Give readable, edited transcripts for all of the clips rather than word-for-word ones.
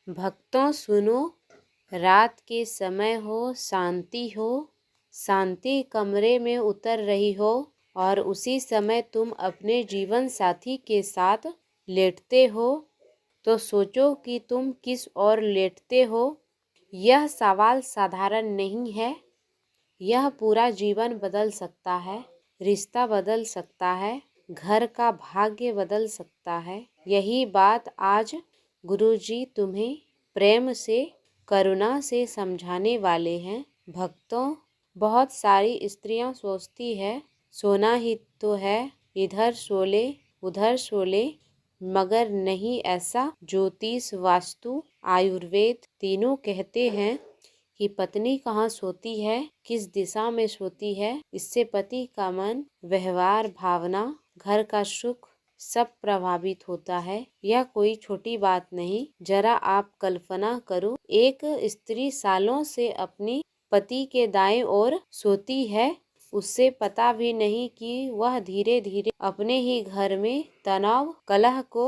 भक्तों सुनो, रात के समय हो, शांति कमरे में उतर रही हो और उसी समय तुम अपने जीवन साथी के साथ लेटते हो, तो सोचो कि तुम किस ओर लेटते हो। यह सवाल साधारण नहीं है। यह पूरा जीवन बदल सकता है, रिश्ता बदल सकता है, घर का भाग्य बदल सकता है। यही बात आज गुरुजी तुम्हें प्रेम से, करुणा से समझाने वाले हैं। भक्तों, बहुत सारी स्त्रियां सोचती है सोना ही तो है, इधर सो ले उधर सो ले, मगर नहीं ऐसा। ज्योतिष, वास्तु, आयुर्वेद तीनों कहते हैं कि पत्नी कहाँ सोती है, किस दिशा में सोती है, इससे पति का मन, व्यवहार, भावना, घर का सुख सब प्रभावित होता है। यह कोई छोटी बात नहीं। जरा आप कल्पना करो, एक स्त्री सालों से अपनी पति के दाएं ओर सोती है, उससे पता भी नहीं कि वह धीरे धीरे अपने ही घर में तनाव, कलह को,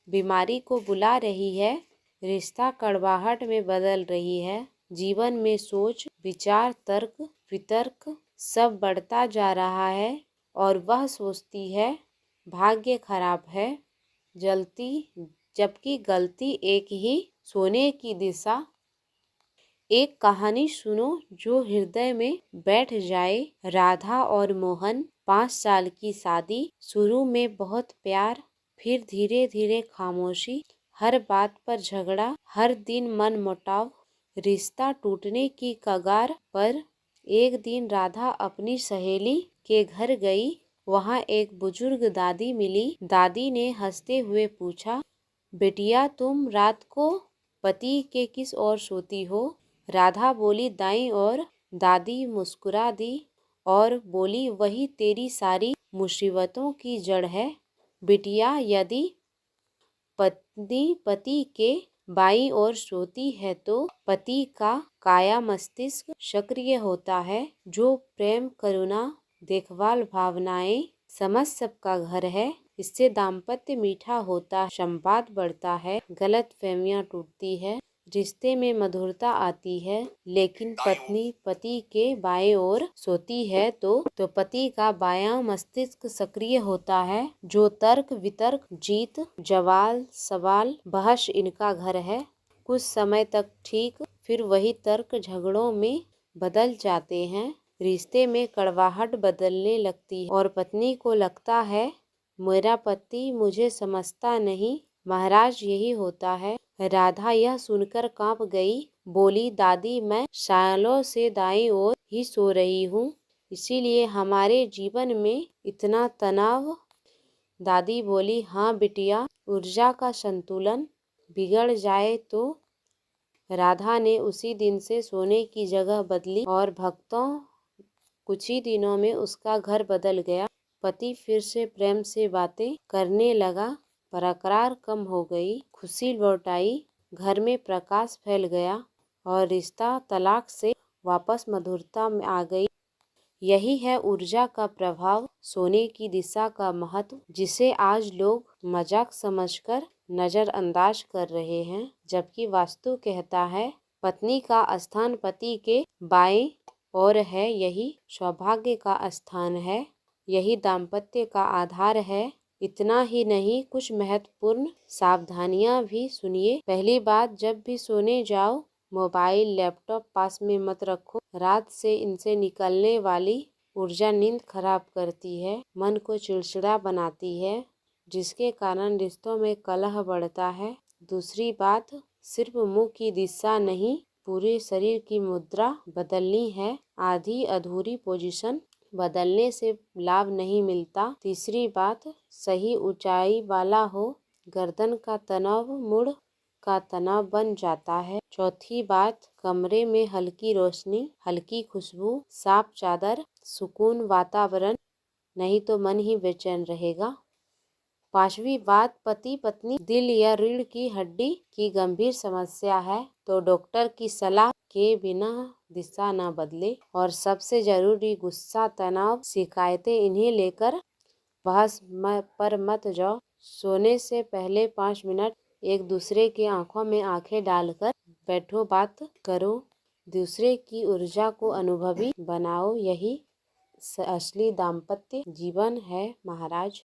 बीमारी को बुला रही है। रिश्ता कड़वाहट में बदल रही है। जीवन में सोच, विचार, तर्क वितर्क सब बढ़ता जा रहा है और वह सोचती है भाग्य खराब है, जबकि गलती एक ही, सोने की दिशा। एक कहानी सुनो जो हृदय में बैठ जाए। राधा और मोहन, 5 साल की शादी। शुरू में बहुत प्यार, फिर धीरे धीरे खामोशी, हर बात पर झगड़ा, हर दिन मनमुटाव, रिश्ता टूटने की कगार पर। एक दिन राधा अपनी सहेली के घर गई। वहाँ एक बुजुर्ग दादी मिली। दादी ने हंसते हुए पूछा, बेटिया तुम रात को पति के किस ओर सोती हो? राधा बोली, दाईं ओर। दादी मुस्कुरा दी और बोली, वही तेरी सारी मुसीबतों की जड़ है बिटिया। यदि पत्नी पति के बाईं ओर सोती है तो पति का काया मस्तिष्क सक्रिय होता है, जो प्रेम, करुणा, देखभाल, भावनाएं, समझ सबका घर है। इससे दाम्पत्य मीठा होता, संवाद बढ़ता है, गलतफहमियां टूटती है, रिश्ते में मधुरता आती है। लेकिन पत्नी पति के बाएं ओर सोती है तो पति का बायां मस्तिष्क सक्रिय होता है, जो तर्क, वितर्क, जीत, जवाल, सवाल, बहस इनका घर है। कुछ समय तक ठीक, फिर वही तर्क झगड़ों में बदल जाते हैं। रिश्ते में कड़वाहट बदलने लगती है और पत्नी को लगता है मेरा पति मुझे समझता नहीं। महाराज, यही होता है। राधा यह सुनकर कांप गई, बोली, दादी मैं सालों से दाईं ओर ही सो रही हूँ, इसीलिए हमारे जीवन में इतना तनाव। दादी बोली, हाँ बिटिया, ऊर्जा का संतुलन बिगड़ जाए तो। राधा ने उसी दिन से सोने की जगह बदली और भक्तों, कुछ ही दिनों में उसका घर बदल गया। पति फिर से प्रेम से बातें करने लगा, तकरार कम हो गई, खुशी लौट आई, घर में प्रकाश फैल गया और रिश्ता तलाक से वापस मधुरता में आ गई। यही है ऊर्जा का प्रभाव, सोने की दिशा का महत्व, जिसे आज लोग मजाक समझकर नजरअंदाज कर रहे हैं। जबकि वास्तु कहता है पत्नी का स्थान पति के बाएं ओर है, यही सौभाग्य का स्थान है, यही दाम्पत्य का आधार है। इतना ही नहीं, कुछ महत्वपूर्ण सावधानियां भी सुनिए। पहली बात, जब भी सोने जाओ मोबाइल, लैपटॉप पास में मत रखो। रात से इनसे निकलने वाली ऊर्जा नींद खराब करती है, मन को चिड़चिड़ा बनाती है, जिसके कारण रिश्तों में कलह बढ़ता है। दूसरी बात, सिर्फ मुंह की दिशा नहीं, पूरे शरीर की मुद्रा बदलनी है। आधी अधूरी पोजीशन बदलने से लाभ नहीं मिलता। तीसरी बात, सही ऊंचाई वाला हो, गर्दन का तनाव मुड़ का तनाव बन जाता है। चौथी बात, कमरे में हल्की रोशनी, हल्की खुशबू, साफ चादर, सुकून वातावरण, नहीं तो मन ही बेचैन रहेगा। पांचवी बात, पति पत्नी दिल या रीढ़ की हड्डी की गंभीर समस्या है तो डॉक्टर की सलाह के बिना दिशा न बदले। और सबसे जरूरी, गुस्सा, तनाव, शिकायतें इन्हें लेकर बहस पर मत जाओ। सोने से पहले 5 मिनट एक दूसरे के आंखों में आंखें डालकर बैठो, बात करो, दूसरे की ऊर्जा को अनुभवी बनाओ। यही असली दाम्पत्य जीवन है महाराज।